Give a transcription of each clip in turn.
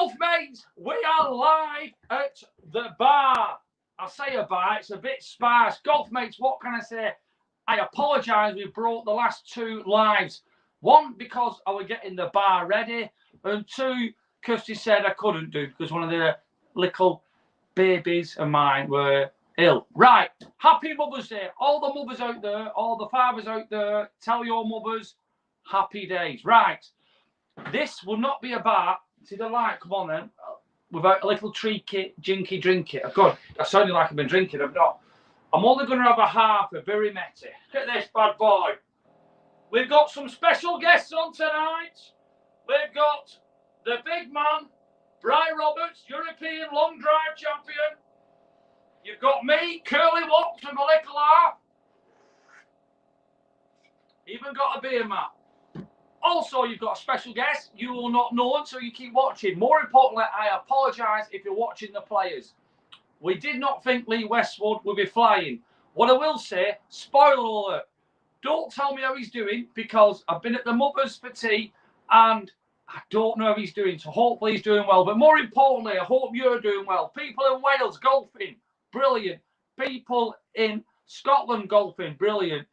Golf mates, we are live at the bar. I say a bar, it's a bit sparse. Golf mates, what can I say? I apologise, we brought the last two lives. One, because I was getting the bar ready, and two, Kirsty said I couldn't do because one of the little babies of mine were ill. Right, happy Mother's Day. All the mothers out there, all the fathers out there, tell your mothers happy days. Right, this will not be a bar. See the light, come on then. Without a little treaky, jinky, drink it. God, I sounded like I've been drinking, I'm not. I'm only going to have a half a very metty. Look at this bad boy. We've got some special guests on tonight. We've got the big man, Bry Roberts, European long drive champion. You've got me, Curly Wops with my little R. Even got a beer mat. Also, you've got a special guest you will not know until you keep watching. More importantly, I apologise if you're watching the players. We did not think Lee Westwood would be flying. What I will say, spoiler alert, don't tell me how he's doing because I've been at the Mothers for tea and I don't know how he's doing. So hopefully he's doing well. But more importantly, I hope you're doing well. People in Wales golfing, brilliant. People in Scotland golfing, brilliant.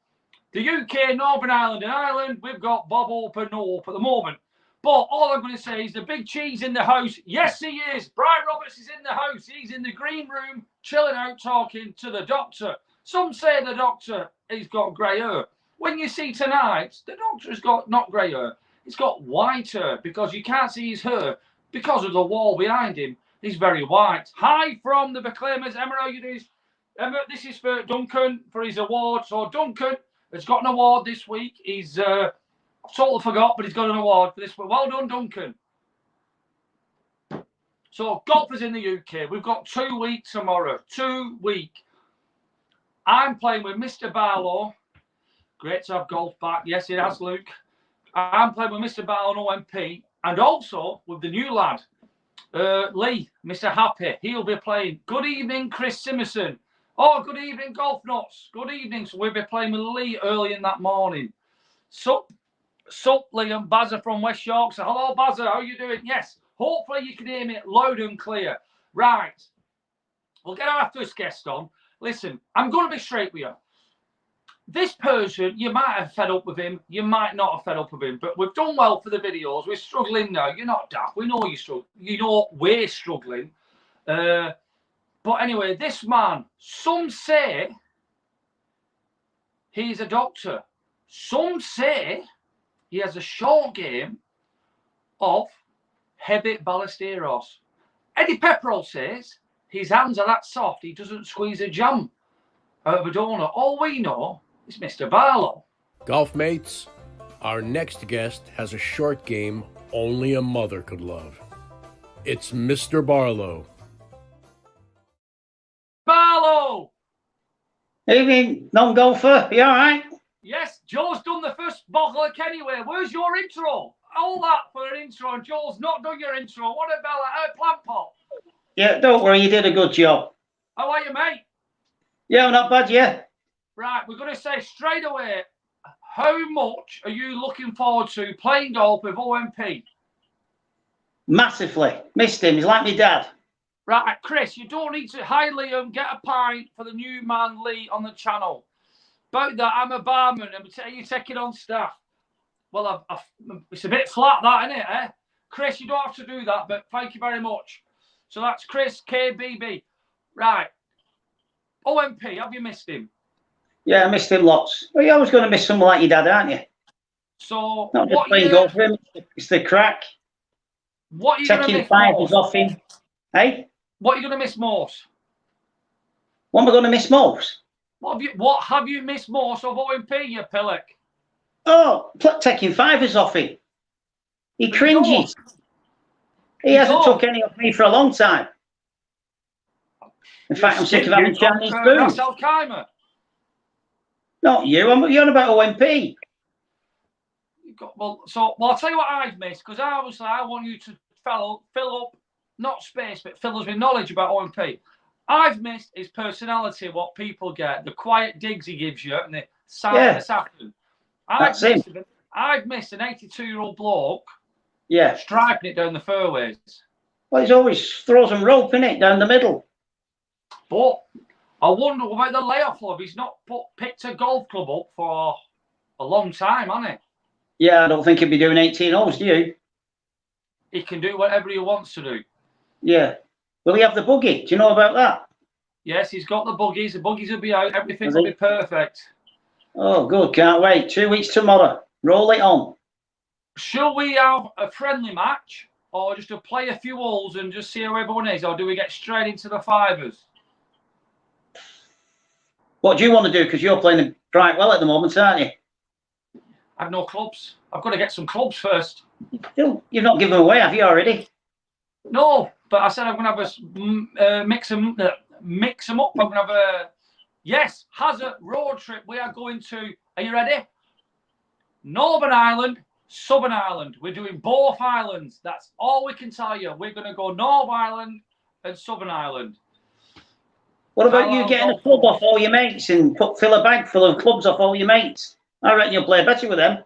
The UK, Northern Ireland and Ireland, we've got Bob Open, no Open at the moment. But all I'm going to say is the big cheese in the house. Yes, he is. Bry Roberts is in the house. He's in the green room, chilling out, talking to the doctor. Some say the doctor has got grey hair. When you see tonight, the doctor has got not grey hair. He's got white hair because you can't see his hair because of the wall behind him. He's very white. Hi from the Proclaimers. Emma, how you doing? Emma, this is for Duncan for his award. So Duncan has got an award this week. He's totally forgot, but he's got an award for this. But well done, Duncan. So golfers in the UK, we've got 2 weeks tomorrow. 2 week. I'm playing with Mr. Barlow. Great to have golf back. Yes, it has, Luke. I'm playing with Mr. Barlow OMP, and also with the new lad, Lee, Mr. Happy. He'll be playing. Good evening, Chris Simerson. Oh, good evening, Golf Nuts. Good evening. So we'll be playing with Lee early in that morning. Sup, Lee and Bazza from West Yorkshire. Hello, Bazza. How are you doing? Yes. Hopefully you can hear me loud and clear. Right. We'll get our first guest on. Listen, I'm going to be straight with you. This person, you might have fed up with him. You might not have fed up with him. But we've done well for the videos. We're struggling now. You're not daft. We know you're struggling. You know we're struggling. But anyway, this man, some say he's a doctor. Some say he has a short game of heavy ballesteros. Eddie Pepperell says his hands are that soft he doesn't squeeze a jam out of a donut. All we know is Mr. Barlow. Golf mates, our next guest has a short game only a mother could love. It's Mr. Barlow. Barlow! Evening, non-golfer. You all right? Yes, Joe's done the first bottle of Kennyway. Where's your intro? All that for an intro, and Joe's not done your intro. What about that plant pot? Yeah, don't worry. You did a good job. How are you, mate? Yeah, not bad, yeah. Right, we're going to say straight away, how much are you looking forward to playing golf with OMP? Massively. Missed him. He's like my dad. Right, Chris, you don't need to. Hi, Liam. Get a pint for the new man, Lee, on the channel. About that, I'm a barman. And you taking on staff. Well, it's a bit flat, that, isn't it, eh? Chris, you don't have to do that, but thank you very much. So that's Chris, KBB. Right. OMP, have you missed him? Yeah, I missed him lots. Well, you're always going to miss someone like your dad, aren't you? So, not just playing golf for him. It's the crack. What are you going to miss fivers off him. Hey? What are you going to miss most? What am I going to miss most? What have you missed most of OMP, you pillock? Oh, taking fivers off him. He cringes. He hasn't took any off me for a long time. In fact, I'm sick of having Chinese food. That's Al-Qaeda. Not you. You're on about OMP. Well, I'll tell you what I've missed, because obviously I want you to fill up, not space, but fill us with knowledge about OMP. I've missed his personality, what people get, the quiet digs he gives you, and the silent assassin. I've missed an 82-year-old bloke striping it down the fairways. Well, he's always throws some rope in it down the middle. But I wonder about the layoff club. He's not picked a golf club up for a long time, hasn't he? Yeah, I don't think he'd be doing 18 holes, do you? He can do whatever he wants to do. Yeah. Will he have the buggy? Do you know about that? Yes, he's got the buggies. The buggies will be out. Everything will be perfect. Oh, good. Can't wait. 2 weeks tomorrow. Roll it on. Shall we have a friendly match or just to play a few holes and just see how everyone is? Or do we get straight into the fivers? What do you want to do? Because you're playing right well at the moment, aren't you? I have no clubs. I've got to get some clubs first. You've not given them away, have you already? No, but I said I'm going to have a mix them up. I'm going to have a Hazard road trip. We are going to. Are you ready? Northern Ireland, Southern Ireland. We're doing both islands. That's all we can tell you. We're going to go Northern Ireland and Southern Ireland. What about you getting a club off all your mates and fill a bag full of clubs off all your mates? I reckon you'll play better with them.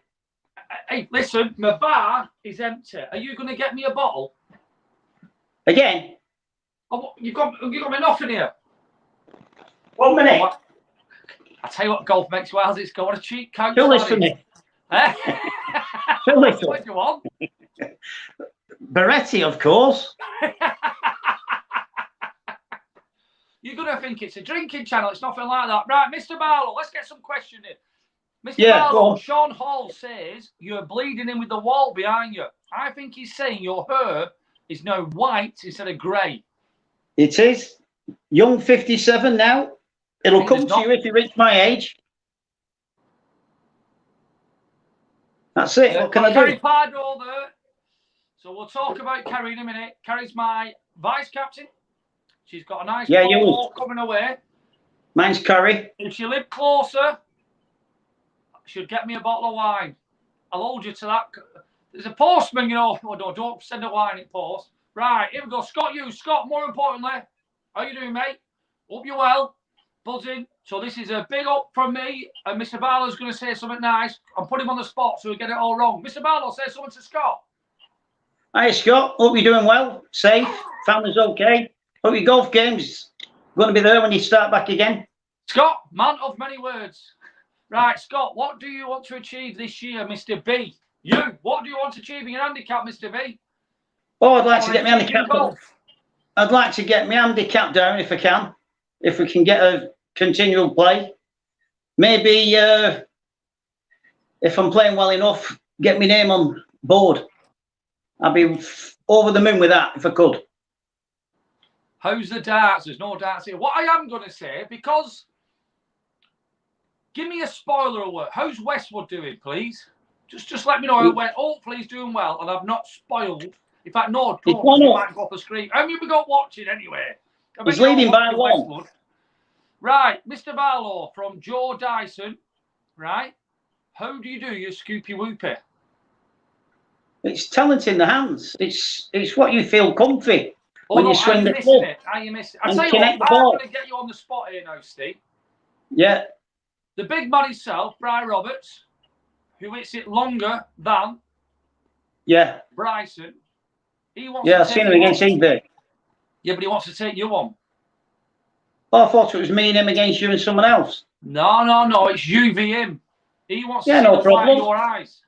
Hey, listen, my bar is empty. Are you going to get me a bottle? Again? Oh, you've got me nothing here. 1 minute. Oh, I tell you what, golf makes wild. It's got a cheap coat. Fill this for me. Fill this What do you want? Beretti, of course. You're going to think it's a drinking channel. It's nothing like that. Right, Mr. Barlow, let's get some questioning. Mr. Barlow, Sean Hall says you're bleeding in with the wall behind you. I think he's saying your hair is now white instead of grey. It is. Young 57 now. It'll come to you if you reach my age. That's it. What can I do? Kerry Pardo there. So we'll talk about Kerry in a minute. Kerry's my vice captain. She's got a nice ball coming away. Mine's Curry. If she lived closer, she'd get me a bottle of wine. I'll hold you to that. There's a postman, you know. Oh, no, don't send a wine in post. Right, here we go. Scott, more importantly, how you doing, mate? Hope you're well. Buzzing. So this is a big up from me. And Mr. Barlow's going to say something nice. I'm putting him on the spot so we get it all wrong. Mr. Barlow, say something to Scott. Hi, Scott. Hope you're doing well. Safe. Family's okay. Hope your golf game's going to be there when you start back again. Scott, man of many words. Right, Scott, what do you want to achieve this year, Mr. B? What do you want to achieve in your handicap, Mr. B? Oh, I'd like to get my handicap down. I'd like to get my handicap down if I can. If we can get a continual play. Maybe if I'm playing well enough, get my name on board. I'd be over the moon with that if I could. How's the darts? There's no darts here. What I am going to say, because give me a spoiler alert. How's Westwood doing, please? Just let me know how it went. Hopefully he's doing well, and I've not spoiled. In fact, no, don't. You might go off the screen. How many have we got watching anyway? He's leading by one. Westwood. Right, Mr. Barlow from Joe Dyson. Right, how do you do your Scoopy Whoopie? It's talent in the hands. It's what you feel comfy when you swing the club. Are you missing it? I tell you what, I'm going to get you on the spot here now, Steve. Yeah. The big man himself, Bry Roberts, who hits it longer than Bryson. He wants I've seen him against eBay. Yeah, but he wants to take you on. Oh, I thought it was me and him against you and someone else. No, it's you v him. He wants to see no the problem. light in your eyes.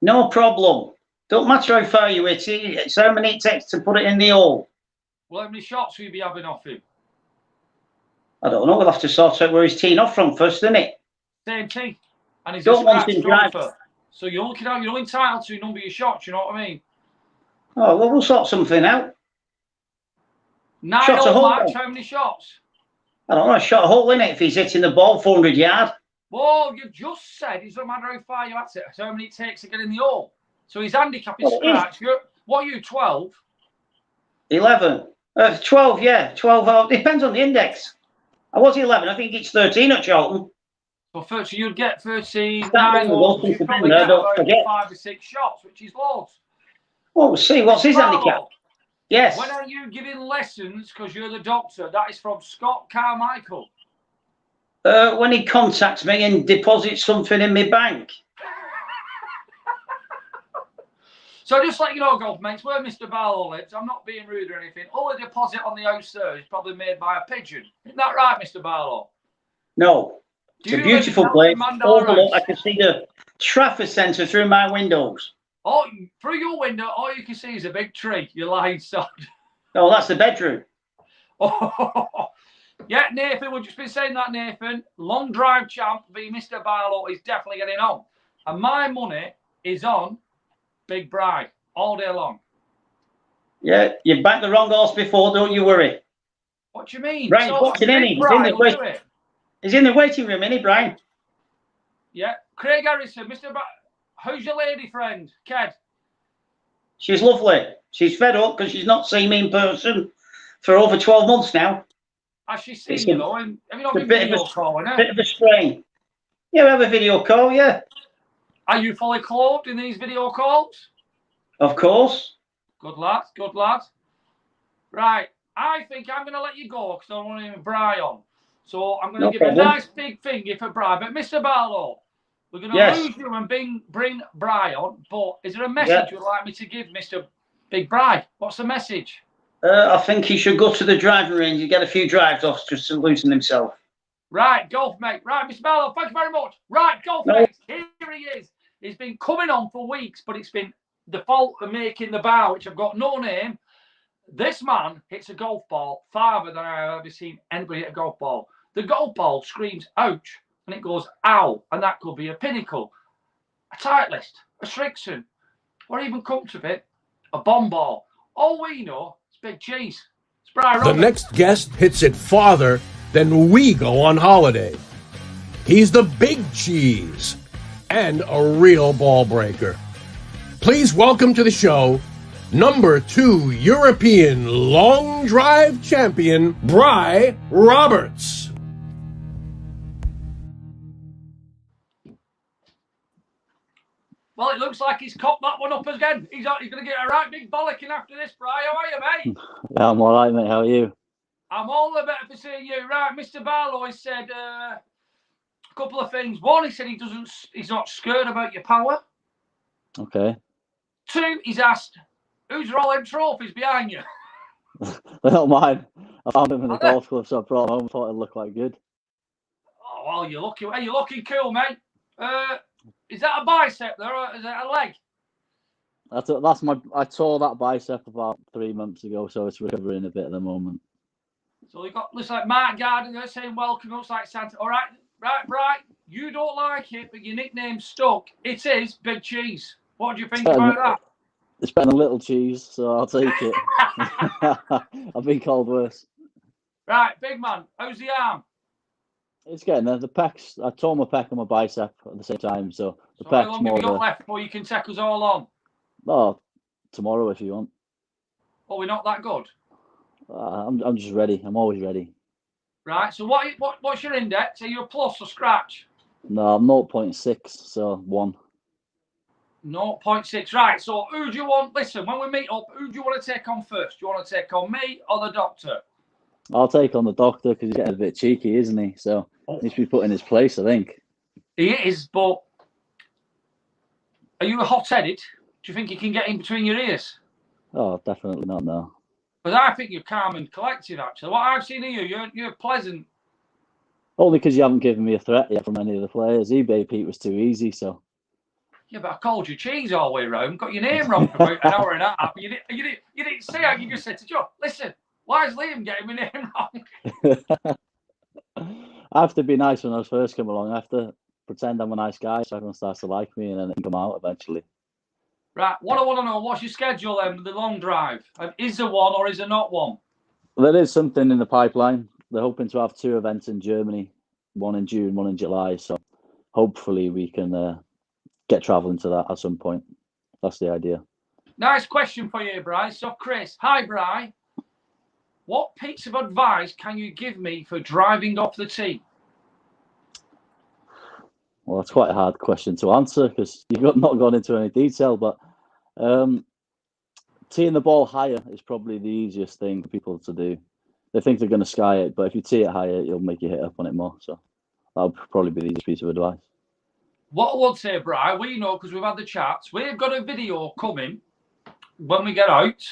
No problem. Don't matter how far you hit it, it's how many it takes to put it in the hole. Well, how many shots will you be having off him? I don't know. We'll have to sort out where he's teeing off from first, isn't it? Same tee. And he's don't want him drive. So you're looking out, you're entitled to a number of your shots, you know what I mean? Oh, well, we'll sort something out. 9 hole match, how many shots? I don't know, a shot a hole in it if he's hitting the ball 400 yards. Well, you just said it doesn't matter how far you at it, it's how many it takes to get in the hole. So his handicap is scratch. What are you, 12? 11. 12, yeah. 12. Depends on the index. I was 11. I think it's 13 at Charlton. So 30, you'd get 39 holes. You'd probably get about 5 or 6 shots, which is loads. Well, we'll see. What's his handicap? Yes. When are you giving lessons? Because you're the doctor. That is from Scott Carmichael. When he contacts me and deposits something in my bank. So just let you know, golf mates, where Mr. Barlow lives, I'm not being rude or anything. All the deposit on the house there is probably made by a pigeon. Isn't that right, Mr. Barlow? No. It's a beautiful place. Overlook. I can see the Trafford Centre through my windows. Oh, through your window, all you can see is a big tree. You're lying, son. No, that's the bedroom. Oh, yeah, Nathan, we've just been saying that, Nathan. Long drive champ v Mr. Barlow is definitely getting on. And my money is on Big Bry all day long. Yeah, you backed the wrong horse before, don't you worry. What do you mean? Brian's so watching any. He's in the waiting room, isn't he, Brian? Yeah. Craig Harrison, Mr. Who's your lady friend, Ked? She's lovely. She's fed up because she's not seen me in person for over 12 months now. Has she seen you, though? Have you not been video calling her? Bit of a strain. Yeah, we have a video call, yeah. Are you fully clothed in these video calls? Of course. Good lad, good lad. Right, I think I'm going to let you go because I don't want to even Bry on. So I'm going to give a nice big finger for Bry. But Mr. Barlow, we're going to lose you and bring Bry on. But is there a message you'd like me to give Mr. Big Bry? What's the message? I think he should go to the driving range and get a few drives off just to loosen himself. Right, golf mate. Right, Mr. Barlow, thank you very much. Right, golf mate. Here he is. He's been coming on for weeks, but it's been the fault of making the bow, which I've got no name. This man hits a golf ball farther than I've ever seen anybody hit a golf ball. The golf ball screams ouch, and it goes ow, and that could be a Pinnacle, a Titleist, a Strixon, or even come to it, a bomb ball. All we know is Big Cheese. It's Bry Roberts. The next guest hits it farther than we go on holiday. He's the Big Cheese and a real ball breaker. Please welcome to the show #2 European long drive champion, Bry Roberts. Well, it looks like he's cocked that one up again. He's going to get a right big bollocking after this, Bry. How are you, mate? Yeah, I'm all right, mate. How are you? I'm all the better for seeing you. Right, Mr. Barlow has said a couple of things. One, he said he's not scared about your power. Okay. 2, he's asked, who's rolling trophies behind you? They're not mine. I found them in the golf club, so I brought them home. Thought it'd look quite good. Oh, well, you're looking. Hey, you're looking cool, mate. Is that a bicep there, or is that a leg? That's my. I tore that bicep about 3 months ago, so it's recovering a bit at the moment. So you got looks like Mark Garden there saying welcome. Looks like Santa. All right, Bry. You don't like it, but your nickname's stuck. It is Big Cheese. What do you think about that? It's better than Little Cheese, so I'll take it. I've been called worse. Right, big man. How's the arm? It's getting there. The pecs. I tore my pec and my bicep at the same time, so the pec's more. How long have you got left before you can take us all on? Oh, tomorrow if you want. Oh, we're not that good. I'm just ready. I'm always ready. Right. So what's your index? Are you a plus or scratch? No, I'm 0.6, so 1. 0.6. Right. So who do you want? Listen, when we meet up, who do you want to take on first? Do you want to take on me or the doctor? I'll take on the doctor because he's getting a bit cheeky, isn't he? So he needs to be put in his place, I think. He is, but are you hot-headed? Do you think you can get in between your ears? Oh, definitely not, no. But I think you're calm and collected, actually. What I've seen of you, you're pleasant. Only because you haven't given me a threat yet from any of the players. eBay Pete was too easy, so. Yeah, but I called you Cheese all the way round. Got your name wrong for about an hour and a half. You didn't say how you just said to Joe, listen, why is Liam getting my name wrong? I have to be nice when I first come along. I have to pretend I'm a nice guy so everyone starts to like me and then it can come out eventually. Right, what I want to know, what's your schedule then, the long drive? Is there one or is there not one? Well, there is something in the pipeline. They're hoping to have 2 events in Germany, one in June, one in July. So hopefully we can get travelling to that at some point. That's the idea. Nice question for you, Bry. So, Chris, hi, Bry. What piece of advice can you give me for driving off the tee? Well, that's quite a hard question to answer because you've not gone into any detail, but teeing the ball higher is probably the easiest thing for people to do. They think they're going to sky it, but if you tee it higher, it'll make you hit up on it more. So that would probably be the easiest piece of advice. What I would say, Bry, we know because we've had the chats, we've got a video coming when we get out,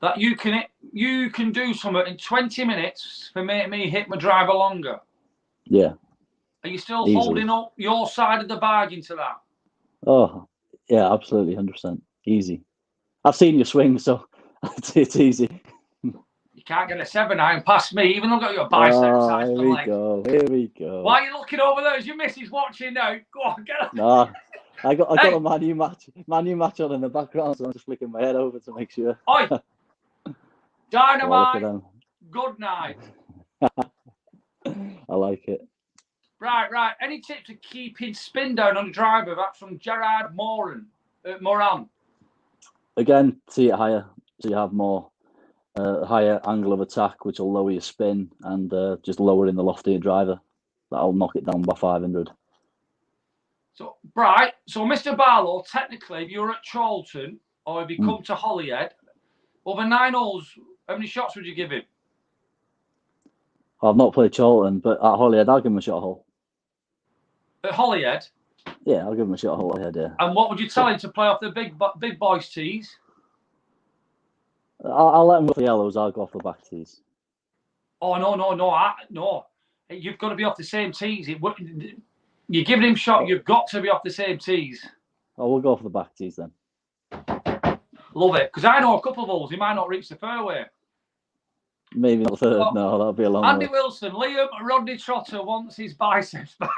that you can do something in 20 minutes for me hit my driver longer. Yeah. Are you still Easily. holding up your side of the bargain to that? Oh, yeah, absolutely, 100%. Easy. I've seen you swing, so it's easy. You can't get a 7-iron past me, even though I've got your bicep size. Here we go. Here we go. Why are you looking over there? Is your missus watching now? Go on, get up. Nah, I got a Man U match on in the background, so I'm just flicking my head over to make sure. Oi! Dynamite. Oh, Good night. I like it. Right. Any tips for keeping spin down on the driver? That's from Gerard Moran. Again, see it higher, so you have more higher angle of attack, which will lower your spin, and just lower in the loft of your driver. That'll knock it down by 500. So, right. So, Mr. Barlow, technically, if you're at Charlton or if you come to Holyhead, over 9 holes, how many shots would you give him? I've not played Charlton, but at Holyhead, I'll give him a shot hole. At Holyhead? Yeah, I'll give him a shot hole. Yeah. And what would you tell him to play off the big boys' tees? I'll let him go for the yellows. I'll go off the back tees. Oh, no. You've got to be off the same tees. You're giving him shot. You've got to be off the same tees. Oh, we'll go off the back tees then. Love it. Because I know a couple of holes, he might not reach the fairway. Maybe not the third. Oh, no, that'll be a long Andy way. Wilson, Liam Rodney Trotter wants his biceps back.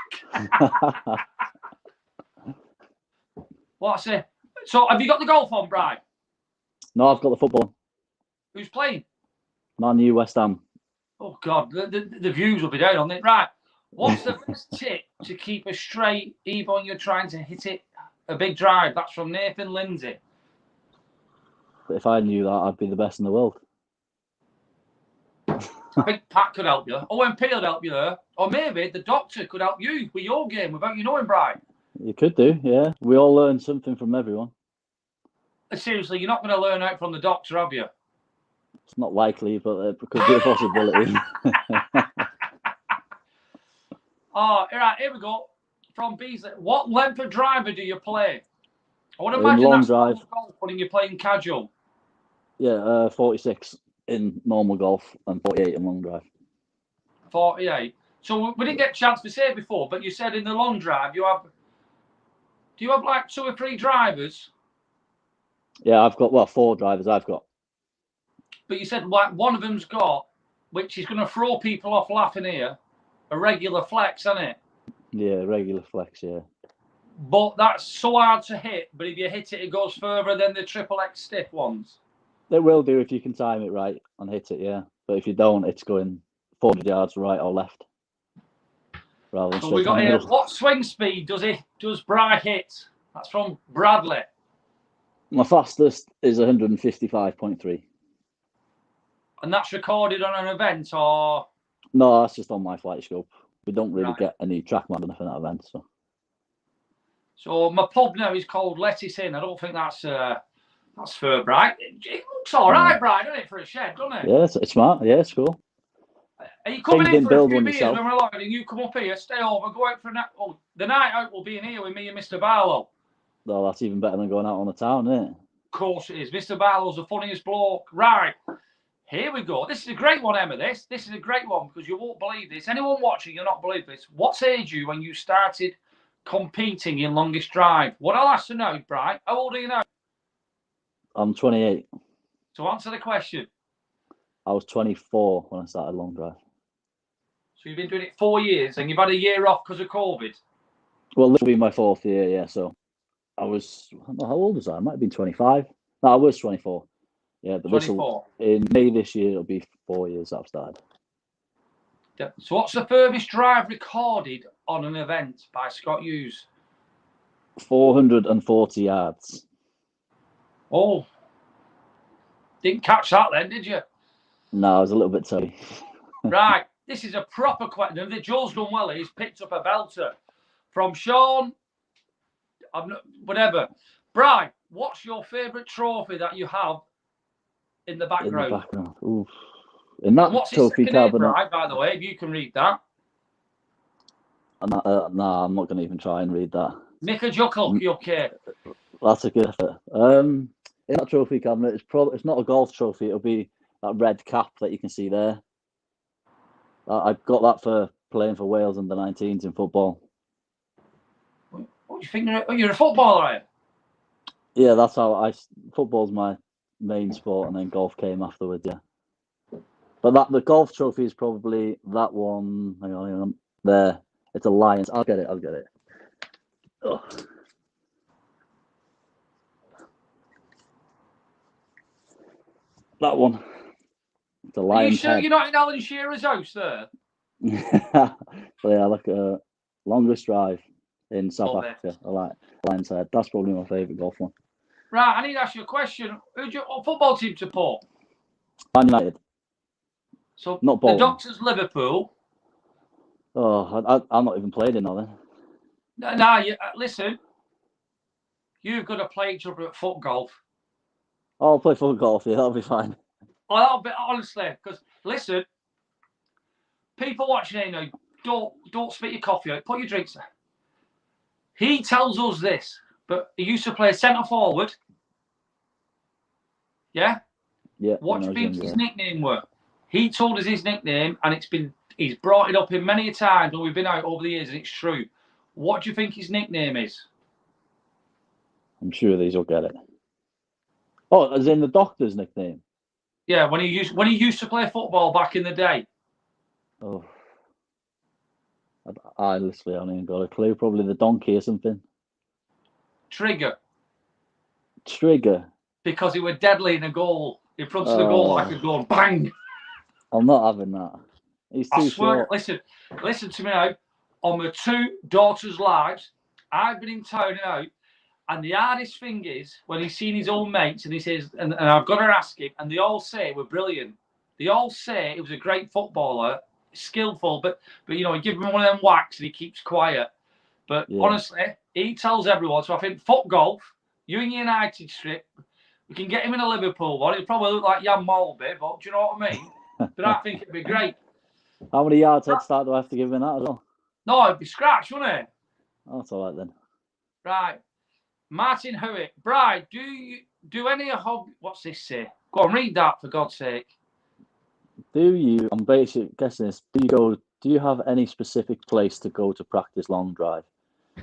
What's it? So, have you got the golf on, Bry? No, I've got the football. Who's playing? Man U, West Ham. Oh, God, the views will be down on it. Right. What's the best tip to keep a straight, even when you're trying to hit it a big drive? That's from Nathan Lindsay. But if I knew that, I'd be the best in the world. I think Pat could help you. OMP would help you there. Or maybe the doctor could help you with your game without you knowing, Brian. You could do, yeah. We all learn something from everyone. Seriously, you're not going to learn out from the doctor, have you? It's not likely, but it could be a possibility. Oh, right, here we go. From Beasley. What length of driver do you play? I would imagine that's drive. Golf when you're playing casual. Yeah, 46 in normal golf and 48 in long drive. 48. So we didn't get a chance to say it before, but you said in the long drive do you have like 2 or 3 drivers? Yeah, I've got 4 drivers. I've got. But you said like one of them's got, which is going to throw people off laughing here, a regular flex, isn't it? Yeah, regular flex, yeah. But that's so hard to hit. But if you hit it, it goes further than the triple X stiff ones. It will do if you can time it right and hit it, yeah. But if you don't, it's going 400 yards right or left. Rather than so we got here. What swing speed does Bry hit? That's from Bradley. My fastest is 155.3. And that's recorded on an event, or? No, that's just on my flight scope. We don't really get any track man enough in that event, so. So my pub now is called Lettuce Inn. I don't think that's fair, Bry. It looks all right, Bry, doesn't it, for a shed, doesn't it? Yeah, it's smart. Yeah, it's cool. Are you coming in for a few beers when we're along, and you come up here, stay over, go out for a night? Oh, the night out will be in here with me and Mr. Barlow. No, that's even better than going out on the town, isn't it? Of course it is. Mr. Barlow's the funniest bloke. Right, here we go. This is a great one, Emma, this is a great one, because you won't believe this. Anyone watching, you'll not believe this. What age you when you started competing in longest drive? What I'll ask to know, Bry, how old are you now? I'm 28. To answer the question. I was 24 when I started long drive. So you've been doing it 4 years, and you've had a year off because of COVID? Well, this will be my 4th year, yeah. So I was, I don't know, how old was I? I might have been 25. No, I was 24. Yeah, but 24. In May this year, it'll be 4 years that I've started. So what's the furthest drive recorded on an event by Scott Hughes? 440 yards. Oh, didn't catch that then, did you? No, I was a little bit silly. Right, this is a proper question. Joe's done well. He's picked up a belter from Sean. Whatever. Bry, what's your favourite trophy that you have in the background? In the background. Oof. In that what's trophy cabinet. Bry, by the way, if you can read that. Nah, I'm not going to even try and read that. Make a joke, okay. That's a good effort. in that trophy cabinet, it's not a golf trophy. It'll be that red cap that you can see there. I got that for playing for Wales under 19s in football. What do you think? You're a footballer, are you? Yeah, that's how football's my main sport, and then golf came afterwards. Yeah, but the golf trophy is probably that one. Hang on, there. It's a Lions. I'll get it. Oh. That one. It's a Lions. Are you sure head. you're not in Alan Shearer's house there? So yeah, like a longest drive in South Africa. I like Lions Head. That's probably my favourite golf one. Right, I need to ask you a question. Who's your football team support? Man United. So not the Doctor's Liverpool. Oh, I'm not even played in that then. No, listen. You've got to play each other at foot golf. I'll play foot golf. Yeah, that'll be fine. Oh, that'll be honestly, because listen, people watching here, don't spit your coffee out. Put your drinks there. He tells us this, but he used to play centre forward. Yeah. Yeah. What do you think his nickname were? He told us his nickname, and he's brought it up in many times when we've been out over the years, and it's true. What do you think his nickname is? I'm sure these will get it. Oh, as in the Doctor's nickname? Yeah, when he used to play football back in the day. Oh, I literally haven't even got a clue. Probably the Donkey or something. Trigger. Because he was deadly in a goal, in front of the goal, like a goal, bang. I'm not having that. He's too short. Listen to me now. On my two daughters' lives, I've been in town and out, and the hardest thing is when he's seen his own mates and he says, and I've got to ask him, and they all say we're brilliant. They all say he was a great footballer, skillful, but you know, he gives him one of them whacks and he keeps quiet. But honestly, he tells everyone. So I think foot golf, you in United strip, we can get him in a Liverpool one. He'll probably look like Jan Molby, but do you know what I mean? But I think it'd be great. How many yards head start do I have to give him that as well? No, it'd be scratch, wouldn't it? Oh, that's all right then. Right. Martin Hewitt. Bry, do you do any hobby? What's this say? Go on, read that for God's sake. I'm basically guessing this. Do you have any specific place to go to practice long drive?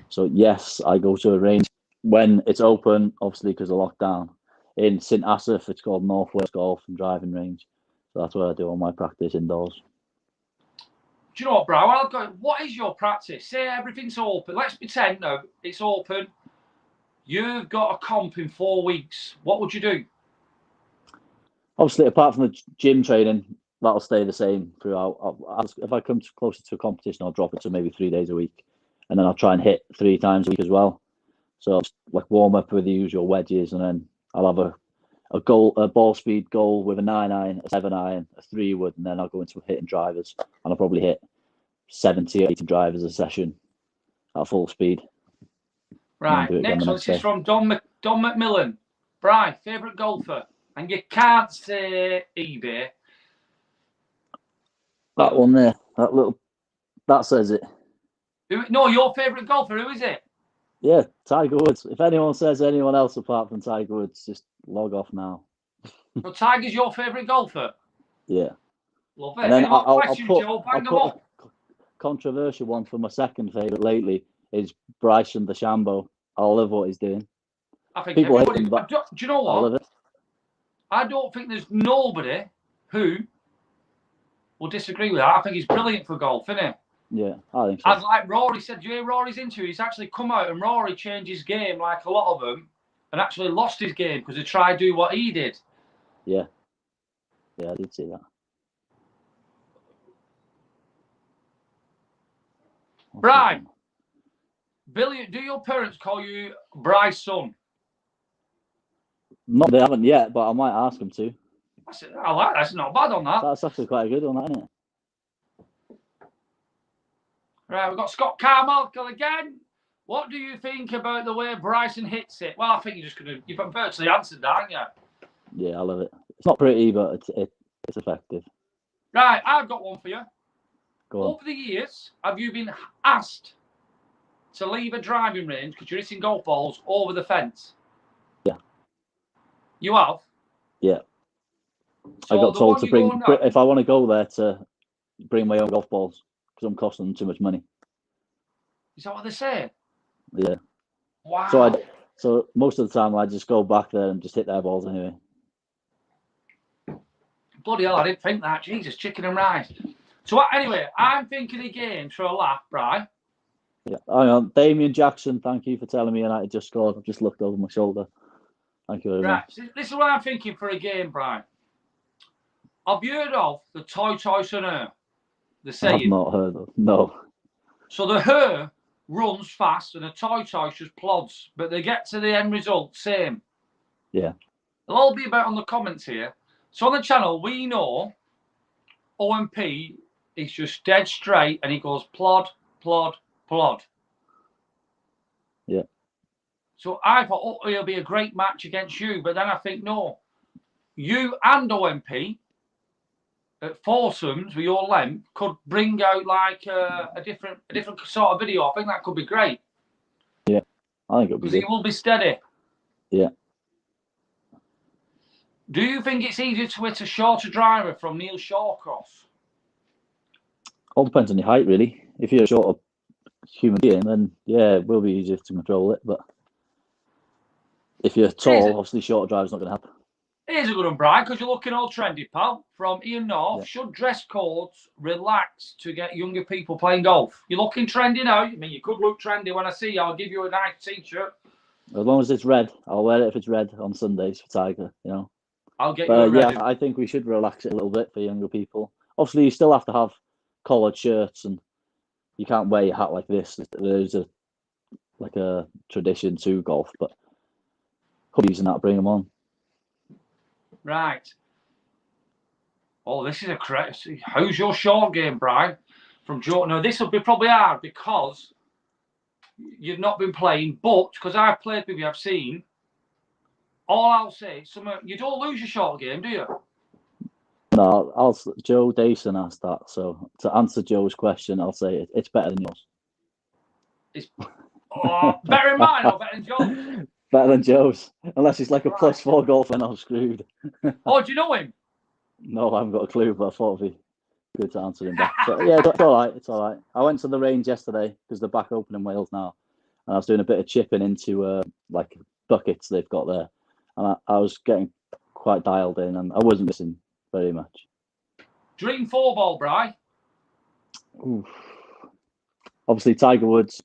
So yes, I go to a range when it's open, obviously because of lockdown. In St Asaph, it's called North Wales Golf and Driving Range. So that's where I do all my practice indoors. Do you know what, Bro? What is your practice? Say everything's open. Let's pretend now it's open. You've got a comp in 4 weeks. What would you do? Obviously, apart from the gym training, that'll stay the same throughout. If I come closer to a competition, I'll drop it to maybe 3 days a week. And then I'll try and hit 3 times a week as well. So like warm up with the usual wedges, and then I'll have a ball speed goal with a 9-iron, a 7-iron, a 3-wood, and then I'll go into hitting drivers, and I'll probably hit 70 or 80 drivers a session at full speed. Right, next one. This is from Don McMillan. Bry, favourite golfer? And you can't say eBay. That one there, that says it. No, your favourite golfer, who is it? Yeah, Tiger Woods. If anyone says anyone else apart from Tiger Woods, just log off now. So Tiger's your favourite golfer? Yeah. Love it. And then I'll put a controversial one for my second favourite lately is Bryson DeChambeau. I love what he's doing. I think people hate him, but do you know what? I love it. I don't think there's nobody who will disagree with that. I think he's brilliant for golf, isn't he? Yeah, I think so. As like Rory said, do you hear Rory's interview? He's actually come out and Rory changed his game like a lot of them and actually lost his game because he tried to do what he did. Yeah. Yeah, I did see that. Bry, Billy, do your parents call you Bry's son? No, they haven't yet, but I might ask them to. I like that. That's not bad on that. That's actually quite a good one, isn't it? Right, we've got Scott Carmichael again. What do you think about the way Bryson hits it? Well, I think you've virtually answered that, haven't you? Yeah, I love it. It's not pretty, but it's effective. Right, I've got one for you. Go on. Over the years, have you been asked to leave a driving range because you're hitting golf balls over the fence? Yeah. You have? Yeah. So I got the told one to you bring, go now- if I want to go there, to bring my own golf balls because I'm costing them too much money. Is that what they say? Yeah. Wow. So most of the time I just go back there and just hit their balls anyway. Bloody hell, I didn't think that. Jesus, chicken and rice. So anyway, I'm thinking of games for a laugh, right? Yeah. Hang on, Damien Jackson, thank you for telling me United just scored. I've just looked over my shoulder. Thank you very Right. much. So this is what I'm thinking for a game, Brian. Have you heard of the tortoise and hare? The I've saying. not heard of. No. So the hare runs fast and the tortoise just plods, but they get to the end result same. Yeah. It'll all be about on the comments here. So on the channel, we know OMP is just dead straight and he goes plod, plod, plod. Yeah. So I thought, oh, it'll be a great match against you. But then I think, no, you and OMP at foursomes with your length could bring out like a different sort of video. I think that could be great. Yeah. I think it'll be Because he good. will be steady. Yeah. Do you think it's easier to hit a shorter driver from Neil Shawcross? All depends on your height, really. If you're a shorter human being, then yeah, it will be easier to control it. But if you're tall, obviously shorter drive's not going to happen. Here's a good one, Brian, because you're looking all trendy, pal. From Ian North, Yeah. Should dress codes relax to get younger people playing golf? You're looking trendy now. I mean, you could look trendy when I see you. I'll give you a nice t-shirt. As long as it's red, I'll wear it if it's red on Sundays for Tiger, you know. I'll get you a But red. yeah, I think we should relax it a little bit for younger people. Obviously, you still have to have collared shirts, and you can't wear your hat like this. There's a tradition to golf, but hoodies and that, bring them on. Right. Oh, this is a crazy. How's your short game, Brian? From Joe. Now, this will be probably hard because you've not been playing, but because I've played with you, I've seen. All I'll say, you don't lose your short game, do you? No, Joe Dayson asked that. So to answer Joe's question, I'll say it's better than yours. Better than mine or better than Joe's? Better than Joe's, unless he's like a +4 golfer and I'm screwed. Oh, do you know him? No, I haven't got a clue, but I thought it'd be good to answer him back. So, yeah, it's all right. It's all right. I went to the range yesterday because they're back open in Wales now, and I was doing a bit of chipping into like buckets they've got there, and I was getting quite dialed in, and I wasn't missing very much. Dream 4 ball, Bry. Oof. Obviously, Tiger Woods.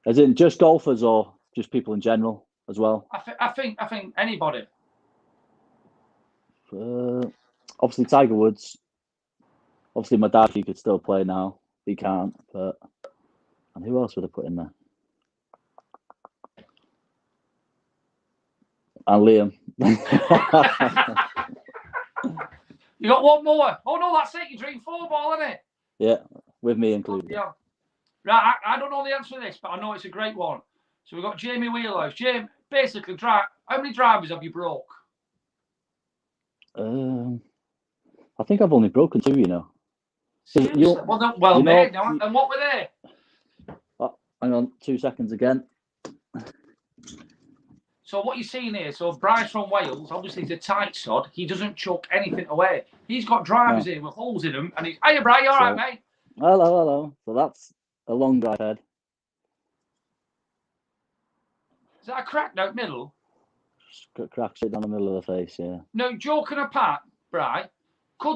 As in just golfers or just people in general as well? I think anybody. Obviously, Tiger Woods. Obviously, my dad, he could still play now. He can't. But and who else would I put in there? And Liam. You got one more. Oh no, that's it. You dream 4 ball, isn't it? Yeah, with me included. Yeah. Right. I don't know the answer to this, but I know it's a great one. So we've got Jamie Wheelhouse. Jamie, basically, how many drivers have you broke? I think I've only broken 2, you know. Seriously? Well made. Now, and what were they? Hang on, 2 seconds again. So what you're seeing here, so Bryce from Wales, obviously he's a tight sod. He doesn't chuck anything away. He's got drivers here with holes in them, and he's, hiya, Bry, you all right, mate? Hello. So that's a long drive head. Is that a crack down the middle? Cracks it down the middle of the face, yeah. No, joking apart, Bry,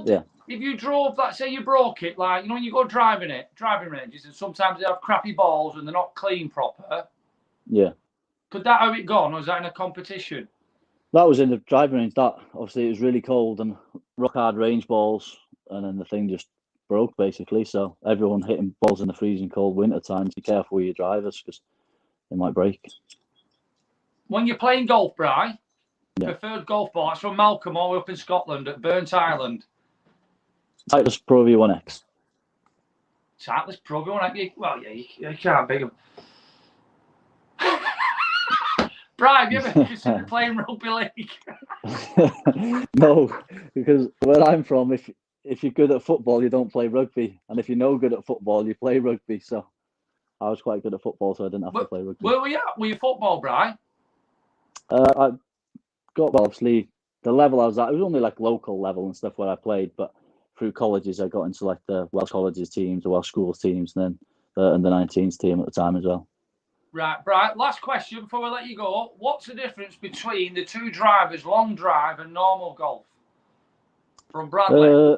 Yeah. if you drove, let's say you broke it, like, you know, when you go driving ranges, and sometimes they have crappy balls and they're not clean proper. Yeah. Could that have it gone, or was that in a competition? That was in the driving range. That obviously it was really cold and rock hard range balls, and then the thing just broke basically. So everyone hitting balls in the freezing cold winter times. Be careful with your drivers because they might break. When you're playing golf, Bry, preferred golf ball. It's from Malcolm, all the way up in Scotland at Burnt Island. Titleist Pro V1X. Titleist Pro V1X. Well, yeah, you can't beat them. Bry, have you ever considered playing rugby league? No, because where I'm from, if you're good at football, you don't play rugby, and if you're no good at football, you play rugby. So I was quite good at football, so I didn't have to play rugby. Where were you at? Were you football, Bry? I got, well, obviously, the level I was at, it was only like local level and stuff where I played, but through colleges, I got into like the Welsh colleges teams, the Welsh schools teams, and then the under 19s team at the time as well. Right, Bry, last question before we let you go. What's the difference between the two drivers, long drive and normal golf? From Bradley.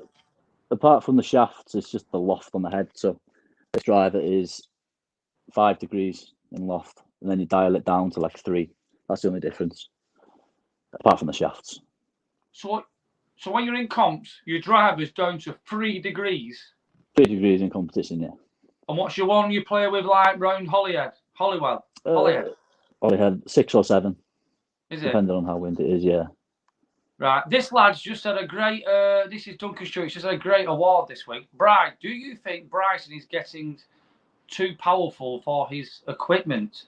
Apart from the shafts, it's just the loft on the head. So this driver is 5 degrees in loft, and then you dial it down to like 3. That's the only difference, apart from the shafts. So when you're in comps, your driver's down to 3 degrees. 3 degrees in competition, yeah. And what's your one you play with, like round Holyhead? Hollywell? Holyhead, 6 or 7. Is it? Depending on how windy it is, yeah. Right. This lad's just had a great, this is Duncan Stewart, he's just had a great award this week. Bry, do you think Bryson is getting too powerful for his equipment?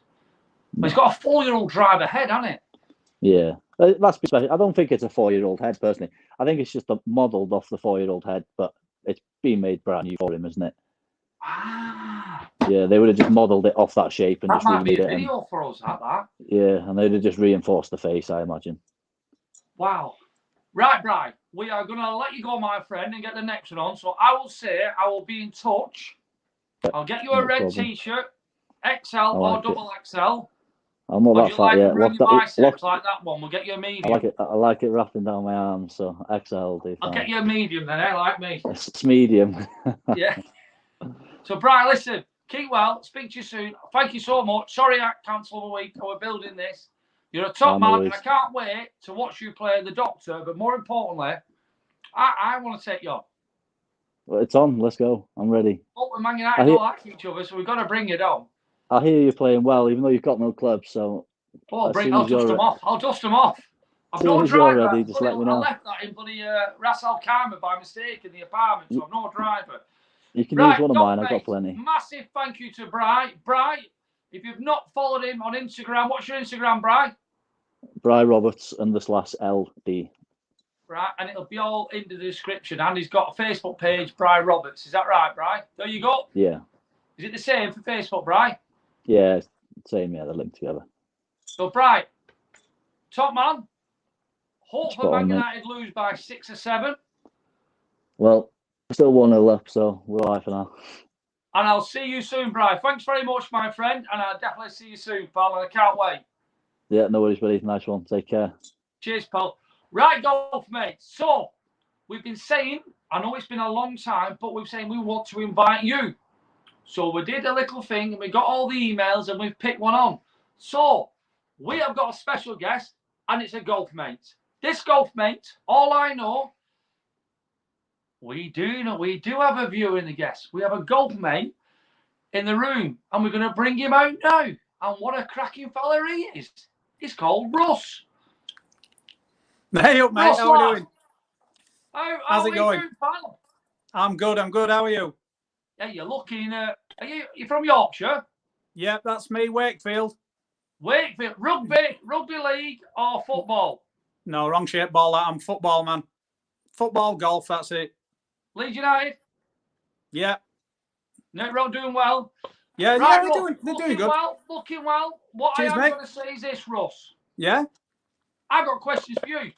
No. He's got a 4-year-old driver head, hasn't it? Yeah. That's special. I don't think it's a 4-year-old head, personally. I think it's just modelled off the 4-year-old head, but it's been made brand new for him, isn't it? Ah. Yeah, they would have just modelled it off that shape and that just might be a it video for us at that. Yeah, and they'd have just reinforced the face, I imagine. Wow. Right, Bry, we are going to let you go, my friend, and get the next one on. So I will say I will be in touch. I'll get you a red T-shirt, XL or double XL. I'm not that fat yet. Like that one. We'll get you a medium. I like it wrapping down my arms, so XL. I'll get you a medium then, like me. It's medium. Yeah. So, Bry, listen, keep well. Speak to you soon. Thank you so much. Sorry I cancelled a week. We're building this. You're a top man, and I can't wait to watch you play the Doctor. But more importantly, I want to take you on. Well, it's on. Let's go. I'm ready. Oh, and Man United don't like each other, so we've got to bring it on. I hear you playing well, even though you've got no club. So, I'll dust them off. I'll dust them off. I've no driver. Ready, just let me know. I left that in bloody Ras Al Khaimah by mistake in the apartment, so I've no driver. You can use one of mine. I've got plenty. Massive thank you to Bry. Bry, if you've not followed him on Instagram, what's your Instagram, Bry? Bry Roberts _LD. Right, and it'll be all in the description. And he's got a Facebook page, Bry Roberts. Is that right, Bry? There you go. Yeah. Is it the same for Facebook, Bry? Yeah, same. Yeah, they're linked together. So, Bry, top man. Hopefully, Man United lose by 6 or 7. Well, still 1-0 up, so we're all right for now. And I'll see you soon, Bry. Thanks very much, my friend. And I'll definitely see you soon, pal. And I can't wait. Yeah, no worries, buddy. Nice one. Take care. Cheers, pal. Right, golf, mate. So, we've been saying, I know it's been a long time, but we're saying we want to invite you. So, we did a little thing, and we got all the emails, and we've picked one on. So, we have got a special guest, and it's a golf mate. This golf mate, all I know, we do have a viewer in the guest. We have a golf mate in the room, and we're going to bring him out now. And what a cracking fella he is. He's called Russ. Hey up, mate. How are we doing? How's it going? I'm good. How are you? Yeah, you're looking. You from Yorkshire? Yeah, that's me. Wakefield. Wakefield. Rugby league or football? No, wrong shape ball. I'm football, man. Football, golf. That's it. Leeds United. Yeah. No, doing well. Yeah, right, yeah, they're doing good. Looking well. What Cheers, I am going to say is this, Russ. Yeah. I've got questions for you.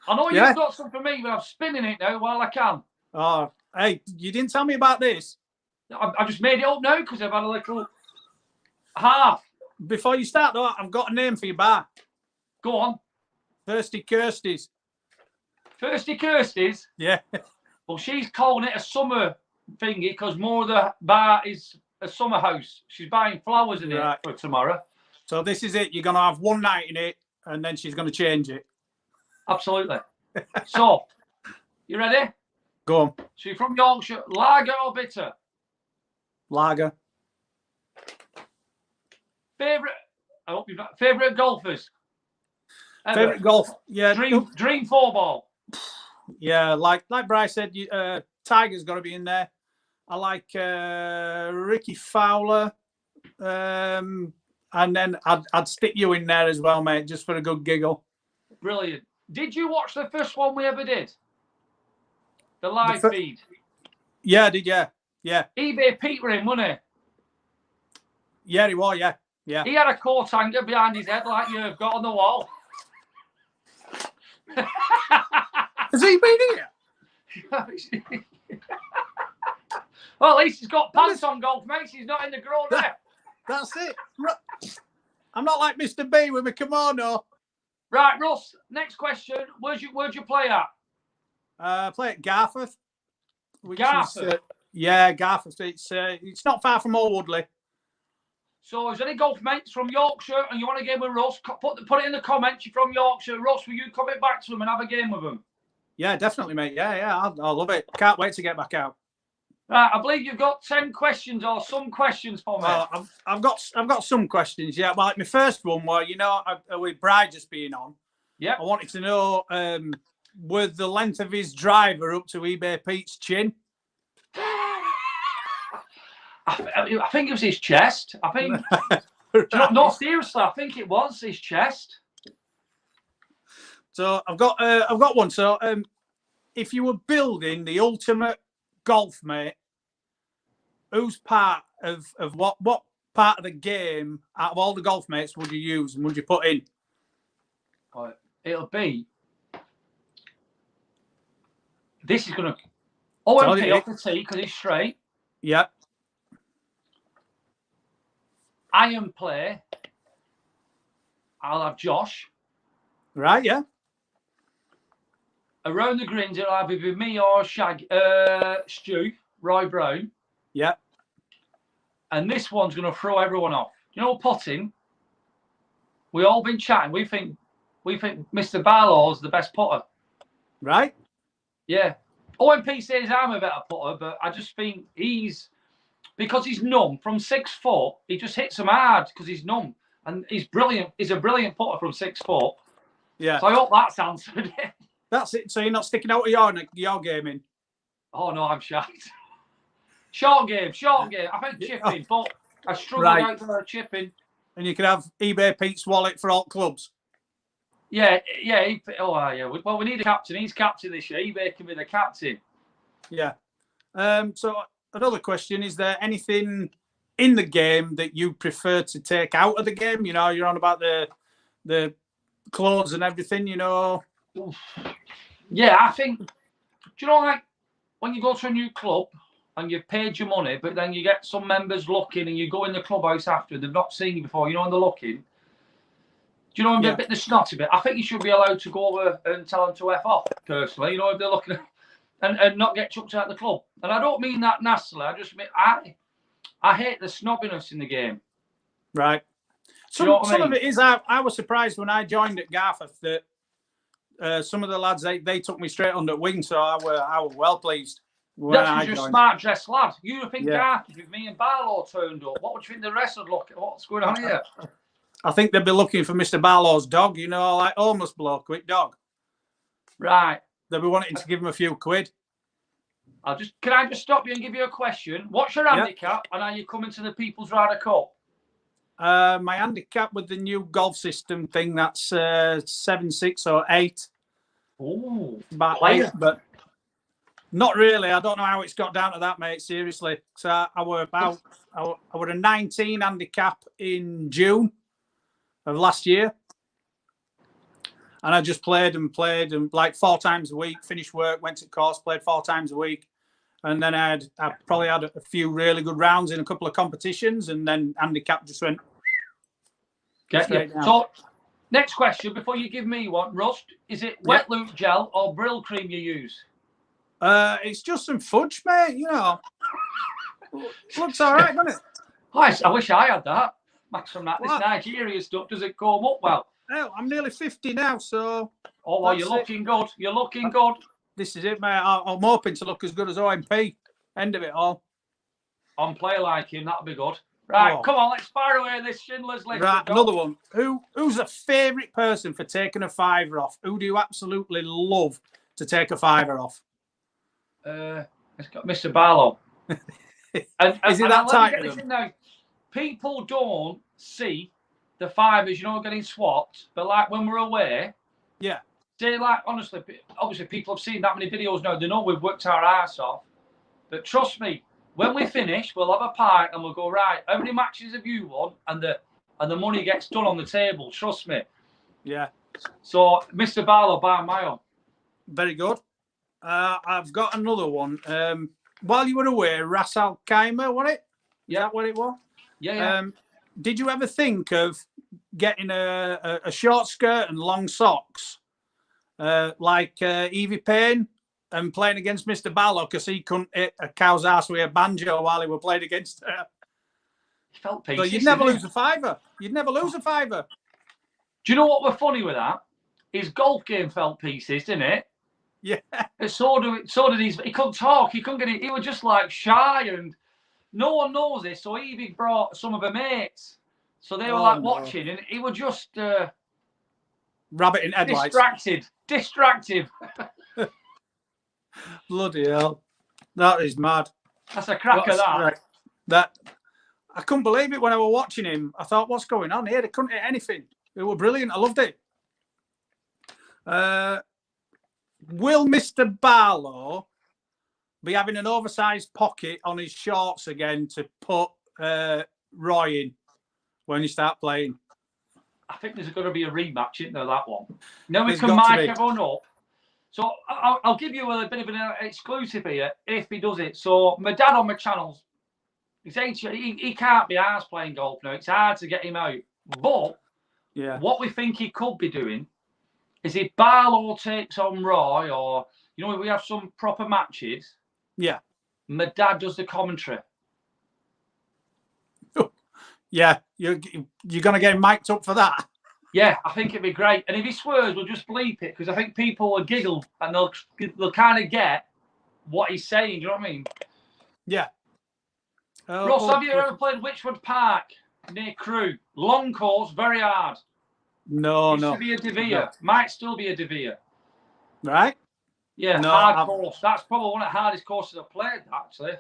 I know you've got some for me, but I'm spinning it now while I can. Oh, hey, you didn't tell me about this. I just made it up now because I've had a little half. Before you start, though, I've got a name for your bar. Go on. Thirsty Kirsty's. Thirsty Kirsty's? Yeah. Well, she's calling it a summer thingy because more of the bar is a summer house. She's buying flowers in it for tomorrow. So this is it. You're going to have one night in it, and then she's going to change it. Absolutely. So, you ready? Go on. So you're from Yorkshire. Lager or bitter? Lager. Favourite golfers? Favourite golf? Yeah. Dream 4-ball? Yeah, like Bryce said, Tiger's got to be in there. I like Ricky Fowler. And then I'd stick you in there as well, mate, just for a good giggle. Brilliant. Did you watch the first one we ever did? The live feed? Yeah, I did, yeah. eBay Pete were in, wasn't he? Yeah, he was, yeah. He had a coat hanger behind his head like you've got on the wall. Has he been here? Well, at least he's got pants on, golf mates. He's not in the grown rep. That's it. I'm not like Mr. B with my kimono. Right, Russ. Next question. Where'd you play at? Play at Garforth. Garforth? Yeah, Garforth. It's not far from Old Woodley. So, is there any golf mates from Yorkshire and you want a game with Russ? Put it in the comments. You're from Yorkshire. Russ, will you come back to them and have a game with them? Yeah, definitely, mate. Yeah. I'll love it. Can't wait to get back out. Right, I believe you've got 10 questions or some questions for me. I've got some questions. Yeah, well, like my first one, with Bry just being on. Yeah. I wanted to know with the length of his driver up to eBay Pete's chin. I think it was his chest. I think. Right. No, seriously, I think it was his chest. So I've got one. So if you were building the ultimate golf mate, whose part of what part of the game out of all the golf mates would you use and would you put in? It'll be. This is going to. OMP off the tee because he's straight. Yeah. Iron play. I'll have Josh. Right, yeah. Around the greens, it'll either be me or Stu, Roy Brown. Yeah. And this one's going to throw everyone off. You know, putting. We all been chatting. We think Mr. Barlow's the best putter. Right. Yeah. OMP says I'm a better putter, but I just think because he's numb from 6 foot, he just hits them hard because he's numb. And he's brilliant. He's a brilliant putter from 6 foot. Yeah. So I hope that's answered. That's it. So you're not sticking out of your gaming? Oh, no, I'm shocked. Short game. I think chipping, but I struggled out for chipping. And you can have eBay Pete's wallet for alt clubs. Yeah. Well, we need a captain. He's captain this year. eBay can be the captain. Yeah. So another question, is there anything in the game that you prefer to take out of the game? You know, you're on about the clothes and everything, you know. Yeah, I think, do you know, like when you go to a new club and you've paid your money, but then you get some members looking and you go in the clubhouse after and they've not seen you before, you know, and they're looking. Do you know, a bit the snotty bit? I think you should be allowed to go over and tell them to F off, personally, you know, if they're looking at, and not get chucked out of the club. And I don't mean that nastily. I just mean, I hate the snobbiness in the game. Right. Some of it is, I was surprised when I joined at Garforth that some of the lads, they took me straight under wing, so I were well pleased. That's because you're a smart dressed lad. You would think Garforth, if me and Barlow turned up, what would you think the rest would look at? What's going on here? I think they'd be looking for Mr. Barlow's dog, you know, like homeless bloke, quick dog. Right. They'll be wanting to give him a few quid. Can I just stop you and give you a question? What's your handicap and are you coming to the People's Ryder Cup? My handicap with the new golf system thing, that's 7.6 or 8. Oh, about 8, but not really. I don't know how it's got down to that, mate. Seriously. So I were a 19 handicap in June of last year. And I just played and like 4 times a week, finished work, went to course, played 4 times a week. And then I probably had a few really good rounds in a couple of competitions, and then handicap just went. Get you. So, next question before you give me one, Russ, is it wet loop gel or Brill cream you use? It's just some fudge, mate. You know, looks all right, doesn't it? I wish I had that. Max from that. This Nigeria stuff doesn't come up well. Oh, I'm nearly 50 now, so. Oh, well, you're looking good. You're looking good. This is it, mate. I'm hoping to look as good as OMP. End of it all. On play like him, that'll be good. Right, come on, let's fire away this Schindler's List. Right, another one. Who's a favourite person for taking a fiver off? Who do you absolutely love to take a fiver off? It's got Mr. Barlow. Is it that tight? Now, people don't see the fivers, you know, getting swapped, but like when we're away, say, like, honestly, obviously people have seen that many videos now, they know we've worked our ass off, but trust me, when we finish, we'll have a pint and we'll go, right, how many matches have you won? And the money gets done on the table, trust me. Yeah. So, Mr. Barlow by a mile. Very good. I've got another one. While you were away, Ras Al Khaimah, was it? Is that what it was? Yeah. Did you ever think of getting a short skirt and long socks like Evie Payne and playing against Mr. Barlow because he couldn't hit a cow's ass with a banjo while he were playing against her? He felt pieces. So you'd never lose a fiver. You'd never lose a fiver. Do you know what was funny with that? His golf game felt pieces, didn't it? Yeah. So did his. He couldn't talk. He couldn't get it. He was just like shy, and no one knows this. So Evie brought some of her mates. So they were watching, and he was just rabbit in headlights. Distracted. Bloody hell. That is mad. That's a cracker, that. I couldn't believe it when I was watching him. I thought, what's going on here? They couldn't hit anything. It was brilliant. I loved it. Will Mr. Barlow be having an oversized pocket on his shorts again to put Roy in when he start playing? I think there's going to be a rematch, isn't there, that one? Now we can mic everyone up. So I'll give you a bit of an exclusive here if he does it. So my dad on my channels, he can't be arsed playing golf now. It's hard to get him out. But what we think he could be doing is if Barlow takes on Roy, or we have some proper matches. Yeah, my dad does the commentary. Yeah, you're gonna get him mic'd up for that. Yeah, I think it'd be great. And if he swears, we'll just bleep it because I think people will giggle and they'll kind of get what he's saying. Do you know what I mean? Yeah. Russ, have you ever played Witchwood Park near Crewe? Long course, very hard. No. Used to be a Devere. Might still be a Devere. Right? Yeah, hard course. That's probably one of the hardest courses I've played, actually.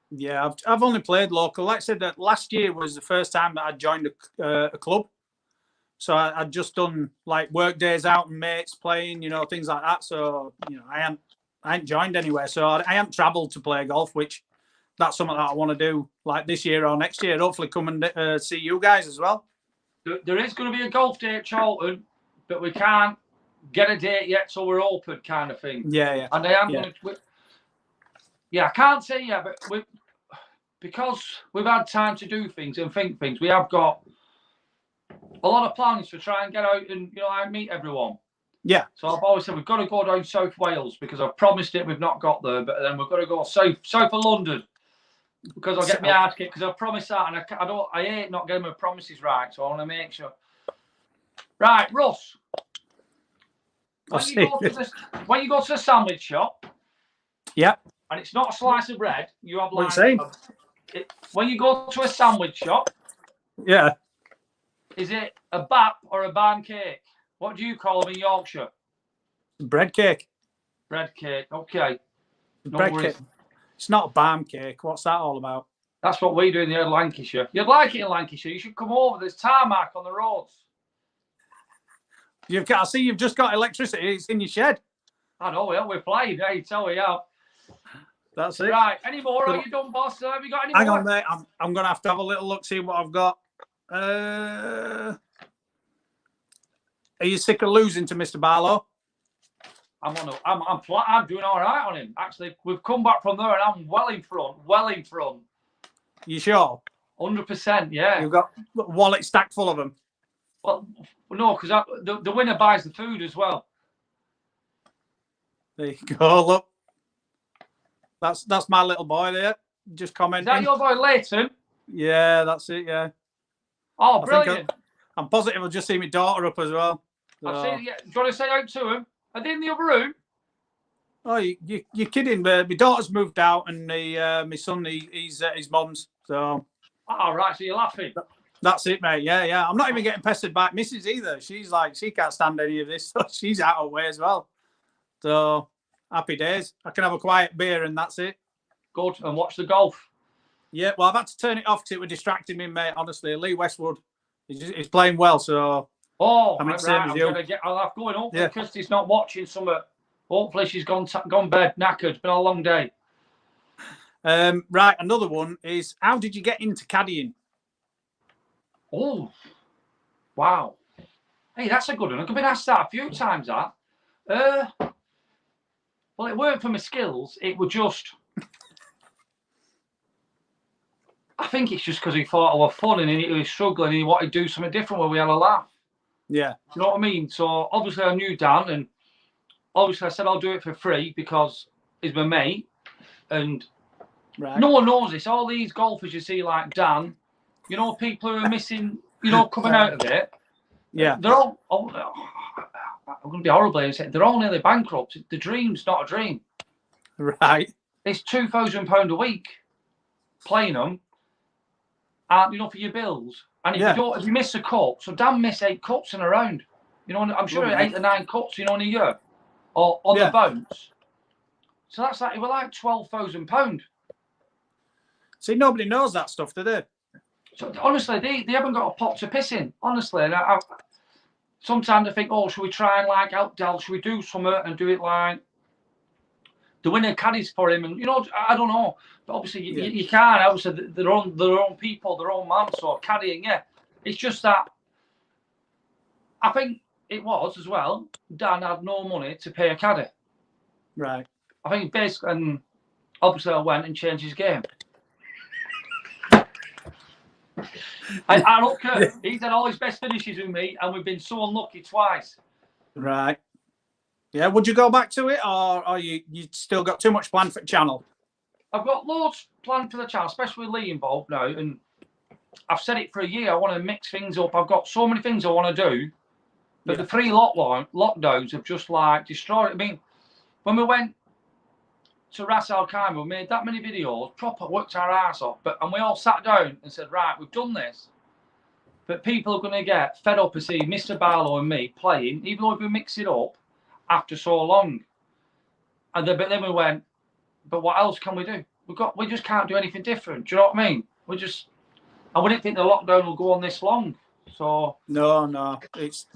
Yeah, I've only played local. Like I said, that last year was the first time that I joined a club. So I'd just done like work days out and mates playing, things like that. So, I ain't joined anywhere. So I haven't travelled to play golf, which that's something that I want to do like this year or next year. Hopefully come and see you guys as well. There is going to be a golf day at Charlton, but we can't get a date yet, so we're open kind of thing. Yeah. And I am going to... I can't say but because we've had time to do things and think things, we have got a lot of plans to try and get out and meet everyone. Yeah. So I've always said we've got to go down South Wales because I've promised it. We've not got there, but then we've got to go south of London because I'll get my hard kick because I promised that, and I hate not getting my promises right. So I want to make sure. Right, Russ. When you go to the sandwich shop. Yeah. And it's not a slice of bread. You have what are you saying? When you go to a sandwich shop. Yeah. Is it a bap or a barn cake? What do you call them in Yorkshire? Bread cake. Bread cake. Okay. Bread cake. It's not a barn cake. What's that all about? That's what we do in the Lancashire. You'd like it in Lancashire. You should come over. There's tarmac on the roads. I see you've just got electricity. It's in your shed. I know. We're playing. Hey, tell me how. That's it. Right. Any more? Are you done, boss? Have you got any more? Hang on, mate. I'm going to have a little look, see what I've got. Are you sick of losing to Mr. Barlow? I'm doing all right on him. Actually, we've come back from there, and I'm well in front. You sure? 100%. Yeah. You've got a wallet stacked full of them. Well, no, because the winner buys the food as well. There you go. Look, that's my little boy there. Just commenting. Is that your boy Leighton? Yeah, that's it. Yeah. Oh, brilliant! I'm positive I'll just see my daughter up as well. So. I've seen. Yeah. Do you want to say out to him? Are they in the other room? Oh, you're kidding! My daughter's moved out, and my son he's at his mum's. So. Oh, right. So you're laughing. That's it, mate. Yeah. I'm not even getting pestered by Mrs. either. She's like, she can't stand any of this, so she's out of the way as well. So happy days. I can have a quiet beer and that's it. Good. And watch the golf. Yeah, well, I've had to turn it off because it was distracting me, mate. Honestly, Lee Westwood, he's playing well, so. Oh, I'll have to go in. Hopefully, Christy's not watching something. Hopefully, she's gone bed knackered. It's been a long day. Right, another one is, how did you get into caddying? Oh, wow. Hey, that's a good one. I've been asked that a few times, that. Well, it weren't for my skills. It was just... I think it's just because he thought I was fun and he was struggling and he wanted to do something different where we had a laugh. Yeah. Do you know what I mean? So, obviously, I knew Dan, and obviously I said I'll do it for free because he's my mate. And no one knows this. All these golfers you see like Dan, you know, people who are missing, you know, coming out of it. Yeah. They're all, I'm going to be horrible and say they're all nearly bankrupt. The dream's not a dream. Right. It's £2,000 a week playing them, and you know, for your bills. And if you miss a cut, so Dan missed 8 cuts in a round. You know, I'm sure 8 or 9 cuts, you know, in a year, or on the bounce. So that's like, it was like £12,000. See, nobody knows that stuff, do they? So honestly, they haven't got a pot to piss in. Honestly, and sometimes I think, oh, should we try and like help Del? Should we do something and do it like the winner caddies for him? And you know, I don't know, but obviously you can't. Obviously, their own people, their own man. So caddying, yeah, it's just that. I think it was as well. Dan had no money to pay a caddy. Right. I think basically, and obviously, I went and changed his game. I don't care. He's had all his best finishes with me, and we've been so unlucky twice. Right. Yeah. Would you go back to it, or you still got too much planned for the channel? I've got loads planned for the channel, especially with Lee involved now, and I've said it for a year. I want to mix things up. I've got so many things I want to do, but the 3 lockdowns have just like destroyed it. I mean, when we went to Ras Al Khaimah, we made that many videos, proper worked our ass off, and we all sat down and said, right, we've done this, but people are going to get fed up to see Mr. Barlow and me playing, even though we mix it up after so long. And then we went, but what else can we do? We just can't do anything different. Do you know what I mean? I wouldn't think the lockdown will go on this long. So no, it's.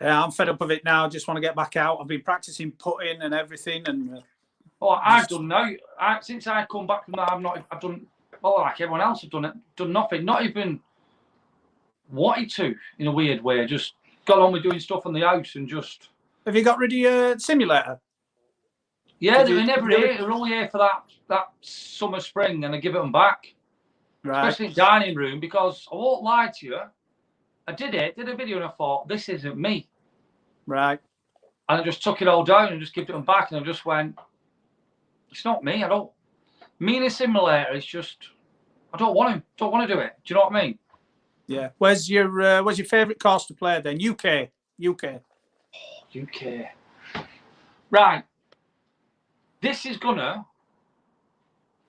Yeah, I'm fed up of it now. I just want to get back out. I've been practicing putting and everything, and. I've done now. Since I come back from that, I've done like everyone else. I've done nothing. Not even wanted to, in a weird way. Just got on with doing stuff on the house and just. Have you got rid of your simulator? Yeah, they're never here. They're only here for that summer, spring, and I give it them back. Right. Especially in dining room, because I won't lie to you. I did a video, and I thought, this isn't me. Right. And I just took it all down and just gave it them back, and I just went. It's not me. Me in a simulator is just. I don't want to do it. Do you know what I mean? Yeah. Where's your favourite course to play then? UK. Right. This is gonna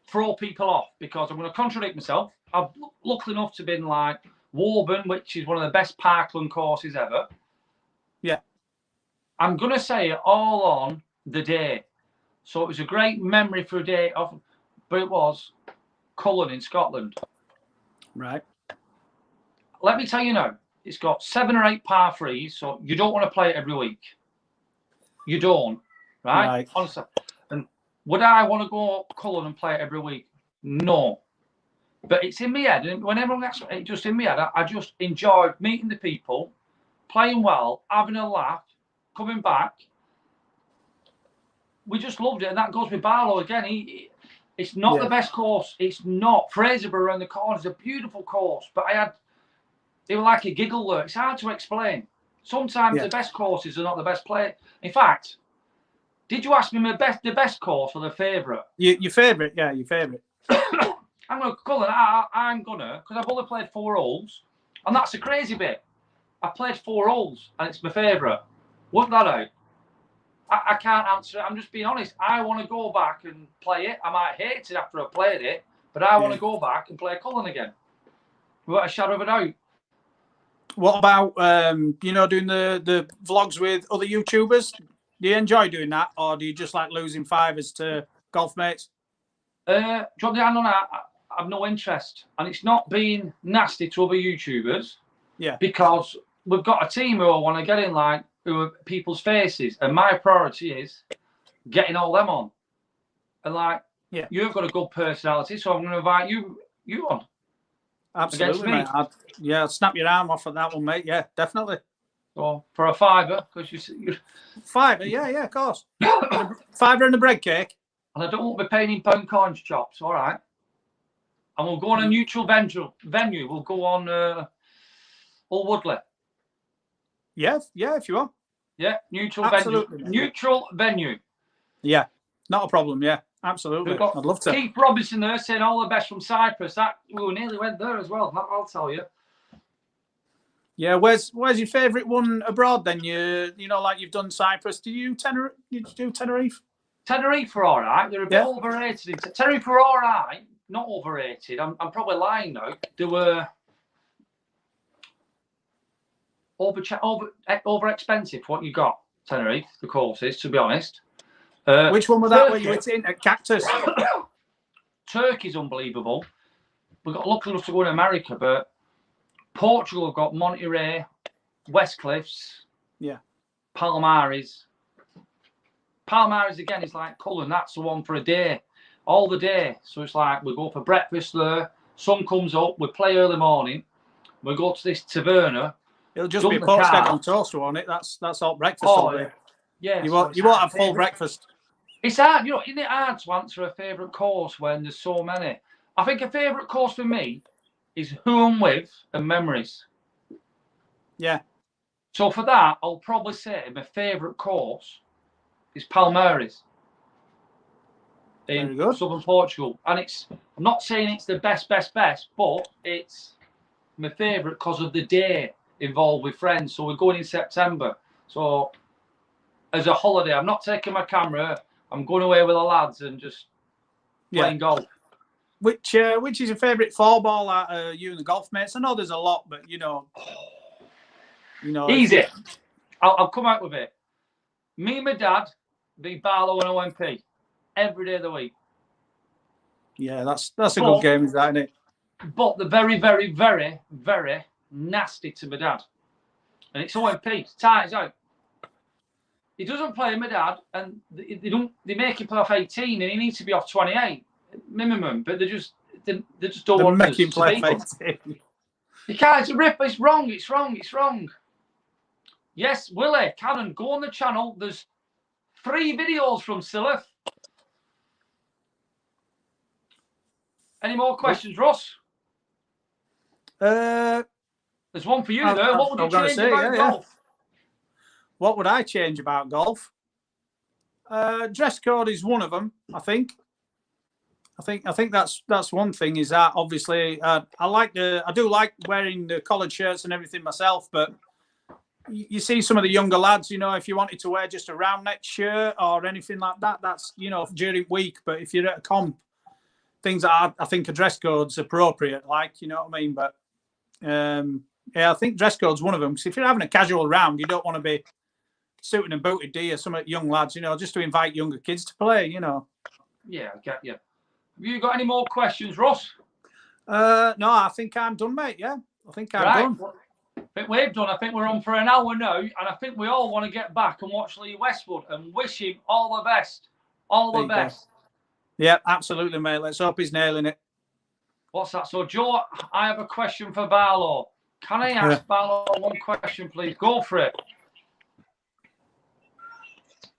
throw people off because I'm gonna contradict myself. I'm lucky enough to be in like Woburn, which is one of the best parkland courses ever. Yeah. I'm gonna say it all on the day. So it was a great memory for a day but it was Cullen in Scotland. Right. Let me tell you now, it's got 7 or 8 par 3s, so you don't want to play it every week. You don't, right? Honestly. And would I want to go Cullen and play it every week? No. But it's in my head, and when everyone gets it, just in my head, I just enjoyed meeting the people, playing well, having a laugh, coming back. We just loved it, and that goes with Barlow again. It's not the best course. It's not. Fraserburgh around the corner is a beautiful course, but it was like a giggle there. It's hard to explain. Sometimes the best courses are not the best play. In fact, did you ask me the best course or the favourite? Your favourite, yeah, your favourite. I'm going to call it. I'm gonna, because I've only played 4 holes, and that's the crazy bit. I played 4 holes, and it's my favourite. Work that out. I can't answer it. I'm just being honest. I want to go back and play it. I might hate it after I've played it, but I want to go back and play Cullen again. Without a shadow of a doubt. What about doing the vlogs with other YouTubers? Do you enjoy doing that, or do you just like losing fivers to golf mates? Do you want the hand on that? I've no interest, and it's not being nasty to other YouTubers. Yeah. Because we've got a team who I want to get in like who are people's faces, and my priority is getting all them on. And like, you've got a good personality, so I'm going to invite you on. Absolutely, mate. I'd snap your arm off at that one, mate. Yeah, definitely. So for a fiver, because you Fiver, yeah, of course. Fiver and a bread cake. and I don't want to be paying in pound coins chops. All right. And we'll go on a neutral venue. We'll go on Hull Woodley. Yeah, if you want. Yeah, neutral Absolutely. venue. Neutral venue. Yeah, not a problem. Yeah, absolutely. We've got I'd love to. Keith Robinson there saying all the best from Cyprus. That we nearly went there as well. I'll tell you. Yeah, where's your favourite one abroad then? You know, like you've done Cyprus. Do you do Tenerife? Tenerife are all right. They're a bit overrated. Tenerife are all right. Not overrated. I'm probably lying now. They were over expensive. What you got, Tenerife? The courses, to be honest. Which one was that? Where you went in at Cactus? Turkey's unbelievable. We got lucky enough to go in America, but Portugal have got Monterey, West Cliffs, Palomares. Palomares again is like Cullen. That's the one for a day, all the day. So it's like we go for breakfast there. Sun comes up. We play early morning. We go to this taverna. It'll just be a pork steak on toast, won't it? That's all breakfast. Oh, yeah. You won't have full breakfast. It's hard, isn't it hard to answer a favourite course when there's so many? I think a favourite course for me is who I'm with and memories. Yeah. So for that, I'll probably say my favourite course is Palmeiras in southern Portugal. And I'm not saying it's the best, but it's my favourite because of the day involved with friends. So we're going in September. So as a holiday, I'm not taking my camera. I'm going away with the lads and just playing golf. Which is your favourite four ball out you and the golf mates? I know there's a lot, but you know. Easy. I'll come out with it. Me and my dad be Barlow and OMP every day of the week. Yeah, that's a good game, is that, isn't it? But the very, very, very, very nasty to my dad. And it's OMP. It's tight out. He doesn't play my dad, and they make him play off 18, and he needs to be off 28 minimum. But they just don't want to play off 18. You can't. It's a rip. It's wrong. It's wrong. Yes, Willie Cannon, go on the channel. There's 3 videos from Silith. Any more questions, Russ? There's one for you there. What would you change about golf? What would I change about golf? Dress code is one of them, I think. I think that's one thing. Is that obviously I do like wearing the collared shirts and everything myself, but you see some of the younger lads. If you wanted to wear just a round neck shirt or anything like that, that's during week. But if you're at a comp, things that I think a dress code's appropriate. Like what I mean. But I think dress code's one of them. Because if you're having a casual round, you don't want to be suited and booted, do you? Some young lads, just to invite younger kids to play, Yeah, I get you. Have you got any more questions, Ross? No, I think I'm done, mate. Yeah, I think I'm done. Well, I think we've done. I think we're on for an hour now, and I think we all want to get back and watch Lee Westwood and wish him all the best. All the best. Yeah, absolutely, mate. Let's hope he's nailing it. What's that? So, Joe, I have a question for Barlow. Can I ask Barlow one question, please? Go for it.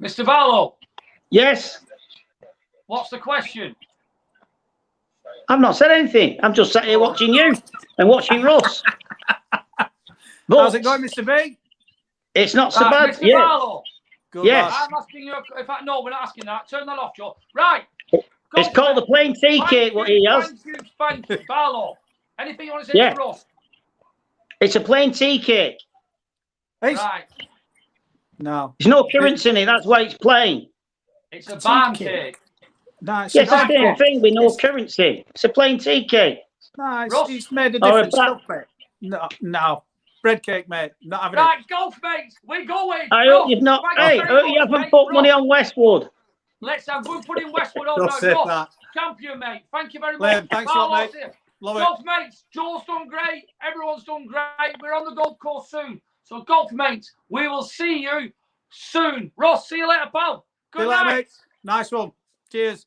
Mr. Barlow. Yes. What's the question? I've not said anything. I'm just sat here watching you and watching Russ. How's it going, Mr. B? It's not so bad. Mr. Barlow. Yes. I'm asking you. In fact, no, we're not asking that. Turn that off, Joe. Right. It's called the plain tea cake, what he has. Thank you, Barlow. Anything you want to say to Russ? It's a plain tea cake. Right. No. There's no currants in it. That's why it's plain. It's a barn cake. No, it's the same thing with no currency. It's a plain tea cake. No, it's made a different stuff, mate. No. Bread cake, mate. Not having it. Golf, mate. We're going. I hope you've not. Hey, I hope you haven't put money on Westwood. Let's have good putting Westwood on now. Champion, mate. Thank you very much. Thanks a lot, mate. Love golf, mates. Joe's done great. Everyone's done great. We're on the golf course soon. So, golf, mates, we will see you soon. Ross, see you later, pal. Good night. Mate. Nice one. Cheers.